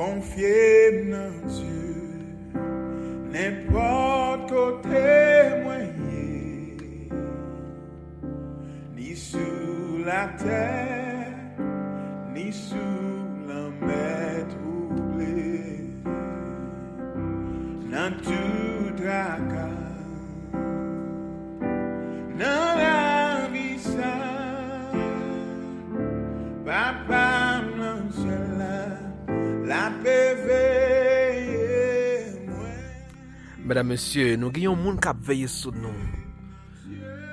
confier dans Dieu, n'importe côté moyen, ni sous la terre, ni sous la mer troublée, dans tout tracas, dans la vie ça, papa m'en la veille. Mesdames, Messieurs, nous avons un monde qui veille sur nous.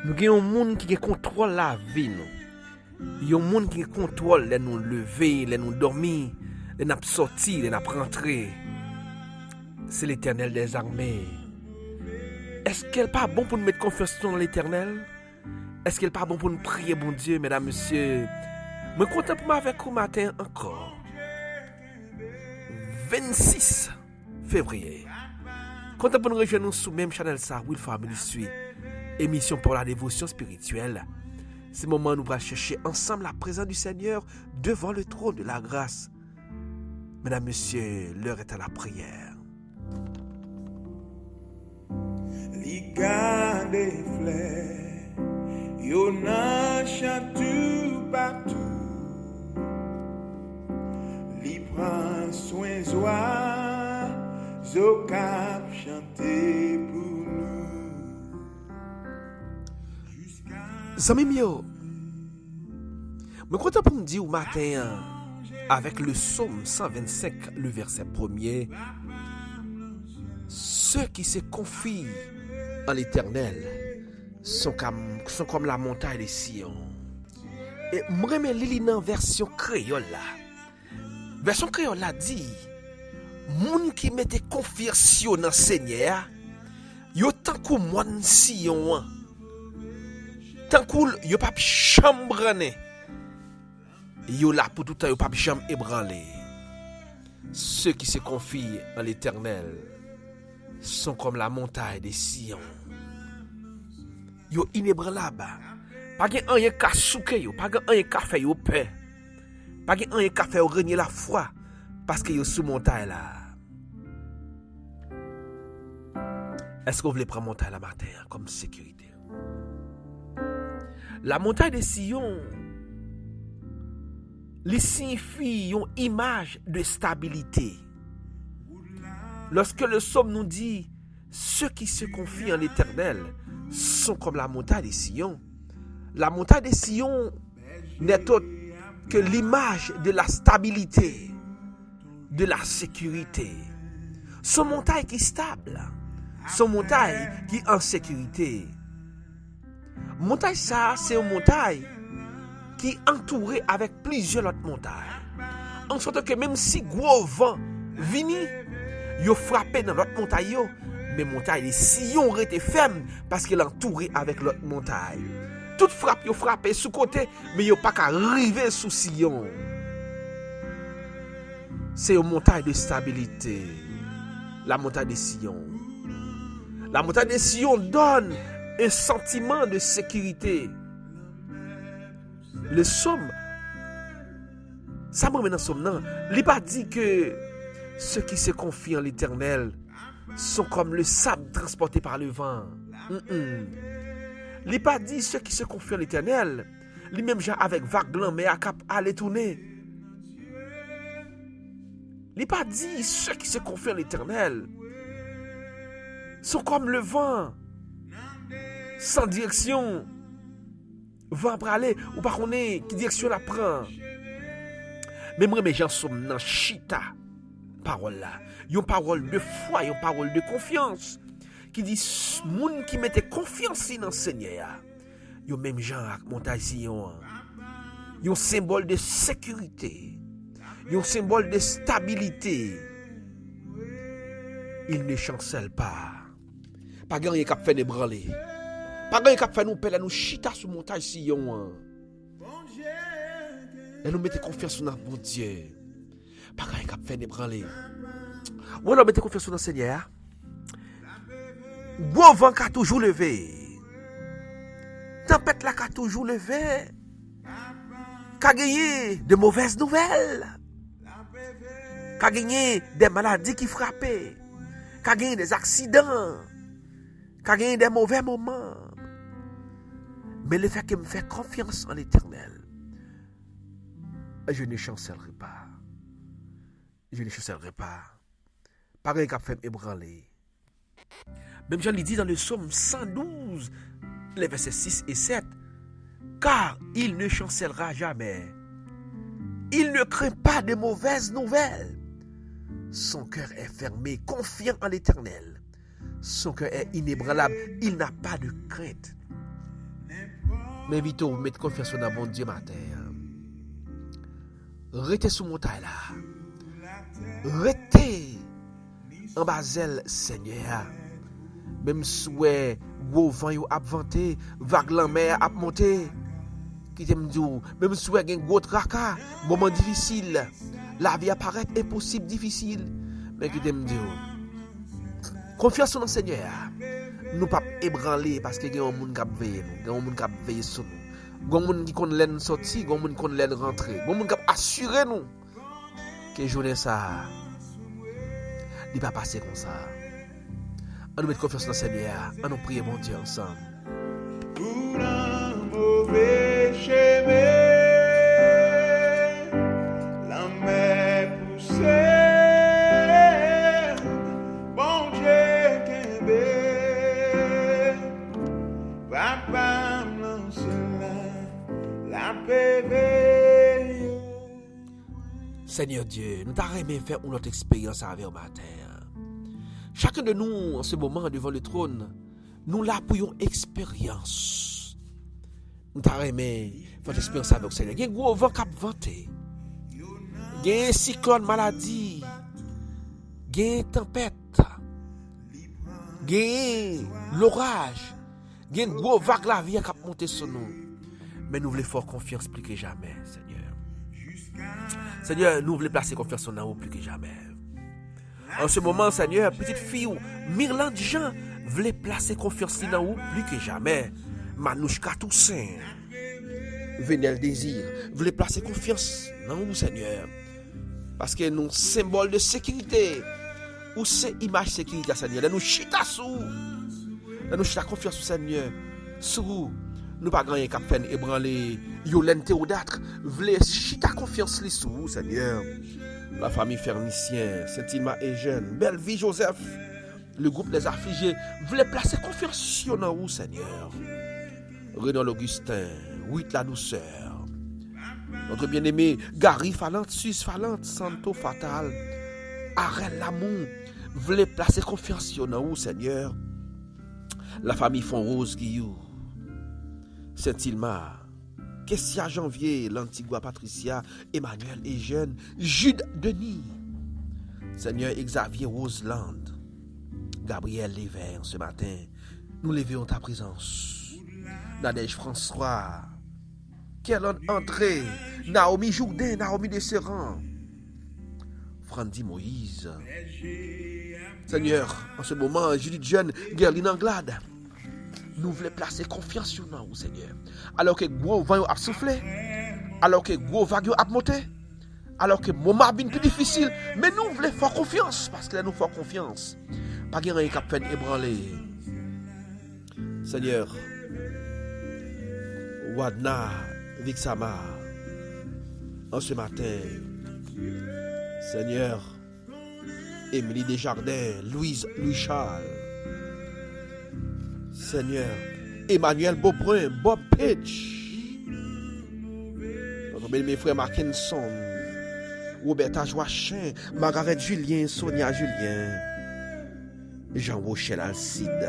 Nous avons un monde qui contrôle la vie. Il y a un monde qui contrôle les nous lever, les nous dormir, les nous sortir, les nous rentrer. C'est l'Éternel des armées. Est-ce qu'elle n'est pas bon pour nous mettre confiance dans l'Éternel? Est-ce qu'elle n'est pas bon pour nous prier, bon Dieu, mesdames, messieurs? Je suis content pour avec vous matin encore. 26 février. Content pour nous rejoindre sur même channel ça, Will Family Ministry. Émission pour la dévotion spirituelle. C'est le moment où nous allons chercher ensemble la présence du Seigneur devant le trône de la grâce. Mesdames, messieurs, l'heure est à la prière. Li garde fleurs, yon a chantou partout. Li prend soin zo cap chanter pour nous. Zami yo, je suis content pour me dire au matin, avec le psaume 125, le verset 1er, ceux qui se confient en l'Éternel sont comme la montagne de Sion. Et moi, je lis dans la version créole là. Version créole là dit, moun qui mette confiance dans le Seigneur, yo tant que moun Sion. Tant que yo pas chambrane. Yo là pour tout temps yo pas chambre ébranlé. Ceux qui se confient en l'Éternel sont comme la montagne de Sion. Yo inébranlable. Pas gen rien ka souke yo, pas gen rien ka fait yo peur. Pas gen rien ka fait yo renier la foi parce que yo sous montagne là. Est-ce que vous voulez prendre montagne la matin comme sécurité? La montagne de Sion li signifie une image de stabilité. Lorsque le psaume nous dit ceux qui se confient en l'Éternel sont comme la montagne de Sion, la montagne de Sion n'est autre que l'image de la stabilité, de la sécurité. Son montagne qui est stable, son montagne qui est en sécurité. Montagne ça, c'est une montagne qui est entourée avec plusieurs autres montagnes. En sorte que même si gros vent vini, yo frappé dans l'autre montagne, mais montagne de Sion rete ferme parce qu'elle est entourée avec l'autre montagne. Toute frappe yo frappé sous côté, mais yo pas qu'à arriver sous Sion. C'est une montagne de stabilité, la montagne de Sion. La montagne de Sion donne un sentiment de sécurité. Le psaume, ça me met dans le psaume, il n'a pas dit que ceux qui se confient en l'Éternel sont comme le sable transporté par le vent. Il n'a pas dit ceux qui se confient en l'Éternel, les mêmes gens avec vague blanc, mais à cap aller tourner. Il n'a pas dit ceux qui se confient en l'Éternel sont comme le vent, sans direction. Vent pour aller, ou pas qu'on est, qui direction la prend. Mais moi, mes gens sont dans chita, parole là. Yon parole de foi, yon parole de confiance. Qui dit, moun qui mette confiance dans le Seigneur. Yon même gens à montagne Sion. Yon symbole de sécurité. Yon symbole de stabilité. Il ne chancelle pas. Pas grand yon qui fait débranler. Pas grand yon qui fait nous pelle, nous chita sur montagne Sion. Et nous mettons confiance dans mon Dieu. Pas grand yon qui fait débranler. Ou alors mettez confiance dans le Seigneur. Gros vent qui a toujours levé. Tempête là qui a toujours levé. Qui a gagné de mauvaises nouvelles. qu'a gagné des maladies qui frappaient, qu'a gagné des accidents, qu'a gagné des mauvais moments. Mais le fait que me fait confiance en l'Éternel, je ne chancellerai pas. Je ne chancellerai pas. Pareil qu'a fait ébranler. Même Jean lui dit dans le psaume 112, les versets 6 et 7, car il ne chancellera jamais. Il ne craint pas de mauvaises nouvelles. Son cœur est fermé, confiant en l'Éternel. Son cœur est inébranlable. Il n'a pas de crainte. Mais vite, vous mettez confiance dans mon Dieu matin. Restez sous montagne là. Restez en basel, Seigneur. Même souhait, gros vent yo ap vente, vague la mer ap monter. Qui t'aime dire, même souhait gen gros tracas, moment difficile. La vie apparaît impossible, difficile. Mais qui t'aime dire, confiance dans le Seigneur. Nous pas ébranler parce que y a un monde qui veille nous, y a un monde qui veille sur nous. Y a un monde qui connaît l'aide sortir, y a un monde qui connaît l'aide rentrer. Y a un monde qui assurer nous que journée ça il va passer comme ça. On nous met confiance dans le Seigneur, on nous prie mon Dieu ensemble. Pour un mauvais chemin, la mer poussée, bon Dieu qu'aimé, papa me lance la paix. Seigneur Dieu, nous t'avons aimé faire notre expérience avec au matin. Chacun de nous, en ce moment, devant le trône, nous là pour une expérience. Nous t'avons aimé faire l'expérience avec le Seigneur. Il y a un gros vent qui a vanté. Il y a un cyclone maladie. Il y a une tempête. Il y a l'orage. Il y a une grosse vague la vie qui a monté sur nous. Mais nous voulons faire confiance plus que jamais, Seigneur. Seigneur, nous voulons placer confiance en nous plus que jamais. En ce moment, Seigneur, petite fille, Myrlande Jean, voulait placer confiance en nous plus que jamais. Manouchka Toussaint, Venel Désir, voulait placer confiance en nous, Seigneur. Parce que nous, symbole de sécurité, ou c'est image sécurité, Seigneur. Nous chita sous, nous chita confiance au Seigneur. Sous, nous pas gagner qu'à peine ébranler. Yolène Théodatre, voulait chita confiance li sous, Seigneur. La famille Fernicien, Saint-Ilma et Jeune, Belle-Vie Joseph, le groupe Les Affligés, voulait placer confiance en vous, Seigneur. Renan Augustin, Huit la Douceur, notre bien-aimé Gary Falante, Suisse Falante, Santo Fatal, Arel Lamont, voulait placer confiance en vous, Seigneur. La famille Fonrose Guillou, Saint-Ilma, Kessia Janvier, l'Antigua Patricia, Emmanuel et Jeune, Jude Denis, Seigneur Xavier Roseland, Gabriel Lévert, ce matin, nous levons ta présence. Nadège François, Kerlon André, Naomi Jourdain, Naomi Desserrand, Frandy Moïse. Seigneur, en ce moment, Judith Jeune, Gerline Anglade, nous voulons placer confiance sur nous, Seigneur. Alors que gros vent a soufflé, alors que gros vague a monté, alors que mon moment est plus difficile, mais nous voulons faire confiance, parce que là nous faisons confiance. Pas qu'il y ait un cap ébranlé. Seigneur, Wadna, Vixama, en ce matin, Seigneur, Émilie Desjardins, Louise Louis-Charles, Seigneur, Emmanuel Beaubrun, Bob Page, notre bel-aimé frère Mackinson, Roberta Joachim, Margaret Julien, Sonia Julien, Jean-Rochelle Alcide,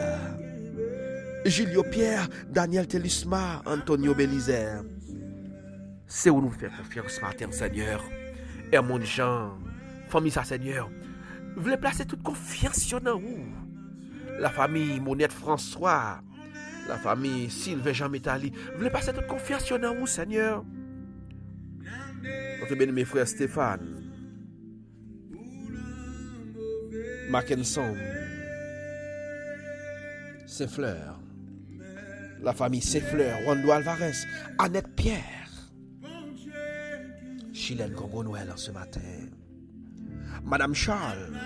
Julio Pierre, Daniel Telusma, Antonio Belizer. C'est où nous faisons confiance ce matin, Seigneur. Et mon Jean, famille ça, Seigneur, vous voulez placer toute confiance en nous. La famille Monette François, la famille Sylvain Jean Métali, vous voulez placer toute confiance en nous, Seigneur. Notre bien-aimé frère Stéphane, Mackinson, Saint-Fleur, la famille Saint-Fleur, Rondo Alvarez, Annette Pierre, Chilène Congo Noël en ce matin. Madame Charles,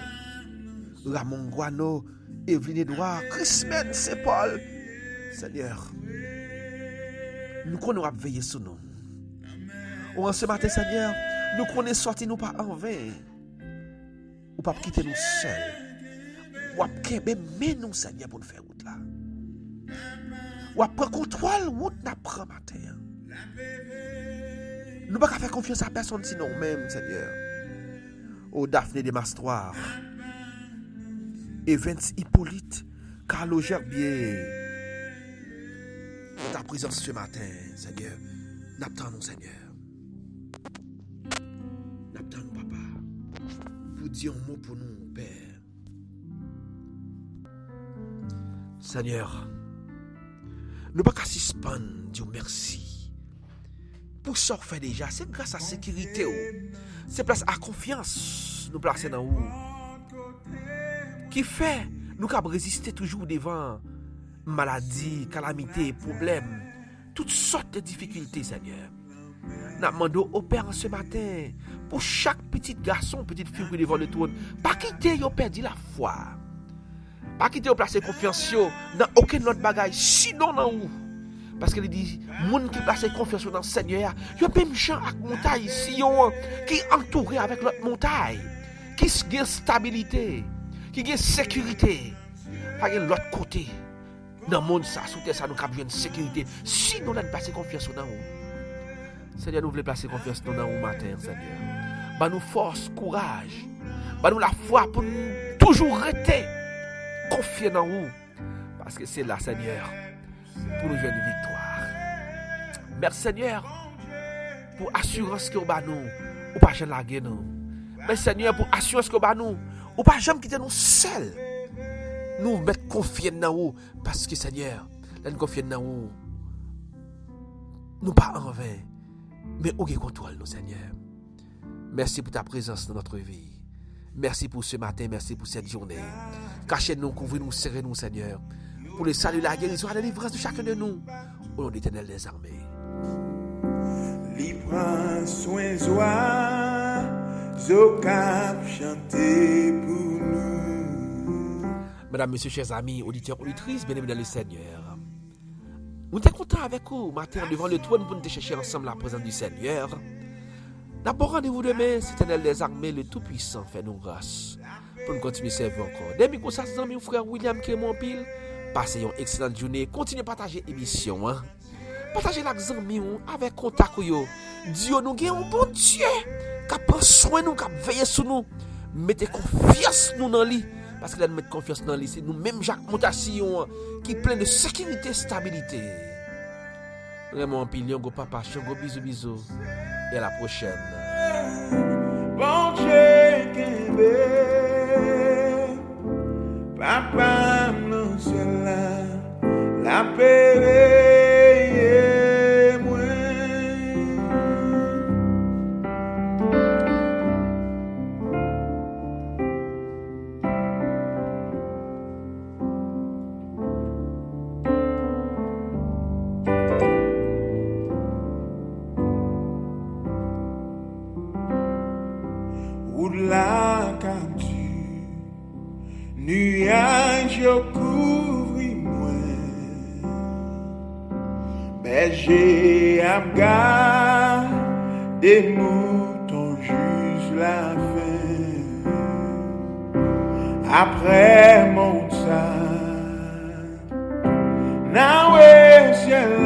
Ramon Guano, Evelyne Edouard, Chrismen, Saint-Paul. Seigneur, nous connaissons veiller sur nous. Ou en ce matin, Seigneur, nous connaissons sorti nous pas en vain. Ou pas quitter nous seuls. Ou pas mais nous, Seigneur, pour nous faire route là. Ou pas contrôle route n'a prend matin. Nous pas faire confiance à personne sinon même, Seigneur. Au Daphné de Mastroir, Evans Hippolyte, Carlo Gerbier. Ta présence ce matin, Seigneur. N'attendons, Seigneur. N'attendons, Papa. Pour dire un mot pour nous, Père. Seigneur, nous ne pouvons pas suspendre, Dieu merci. Pour ça, fait déjà, c'est grâce à la sécurité. C'est place à confiance, nous placer dans vous. Qui fait, nous avons résisté toujours devant maladie, calamité, problèmes, toutes sortes de difficultés, Seigneur. Nous demandons au Père ce matin, pour chaque petit garçon, petite fille qui est devant le trône, pas quitter, ils ont perdu la foi. Pas quitter, ils placer confiance dans aucun autre bagage, sinon dans vous. Parce qu'il dit, les gens qui placent confiance dans le Seigneur, il y a même gens avec montagne, Sion, qui est entouré avec l'autre montagne, qui a stabilité, qui a sécurité. Pas de l'autre côté. Dans le monde, ça, sous terre, ça nous a besoin de sécurité. Si nous avons placé confiance dans vous, Seigneur, nous voulons placer confiance dans vous matin, Seigneur. Bah nous force, courage. Bah nous la foi pour nous toujours rester confiés dans vous. Parce que c'est là, Seigneur, pour nous jouer une victoire. Merci, Seigneur, pour assurance que vous avez nous, ou pas jamais laguer nous. Merci, Seigneur, pour assurance que vous avez nous, ou pas jamais quitter nous seuls. Nous mettre confiance dans vous, parce que, Seigneur, nous confions dans vous. Nous pas en vain, mais au contrôle, nous, Seigneur. Merci pour ta présence dans notre vie. Merci pour ce matin, merci pour cette journée. Cachez-nous, couvrez-nous, serrez-nous, Seigneur. Pour le salut, la guérison, la délivrance de chacun de nous. Au nom de l'Éternel des armées. Li prend soin zo cap chanter pour nous. Mesdames, messieurs, chers amis, auditeurs, auditrices, bien-aimés dans le Seigneur. Nous sommes contents avec vous, matin, devant le trône, pour nous chercher ensemble la présence du Seigneur. D'abord, rendez-vous demain, c'est l'Éternel des armées, le Tout-Puissant, fait nous grâce. Pour nous continuer à servir encore. Des micros, ça, c'est mon frère William Clément Pile. Passez une excellente journée. Continuez à partager l'émission. Partagez l'examen avec contact. Dieu nous gagne un bon Dieu qui prend soin de nous, qui veille sur nous. Mettez confiance nous dans lui. Parce que nous mettons confiance dans lui. C'est nous-mêmes, Jacques Montassion, qui est plein de sécurité et stabilité. Vraiment, pilion, go papa, go bisous, bisous. Et à la prochaine. Bon Dieu, papa, non, c'est la paix, moi. Ou la capture, nuage couvre-moi. Berger Abgar, des moutons juge la fin. Après mon sang, nawe ciel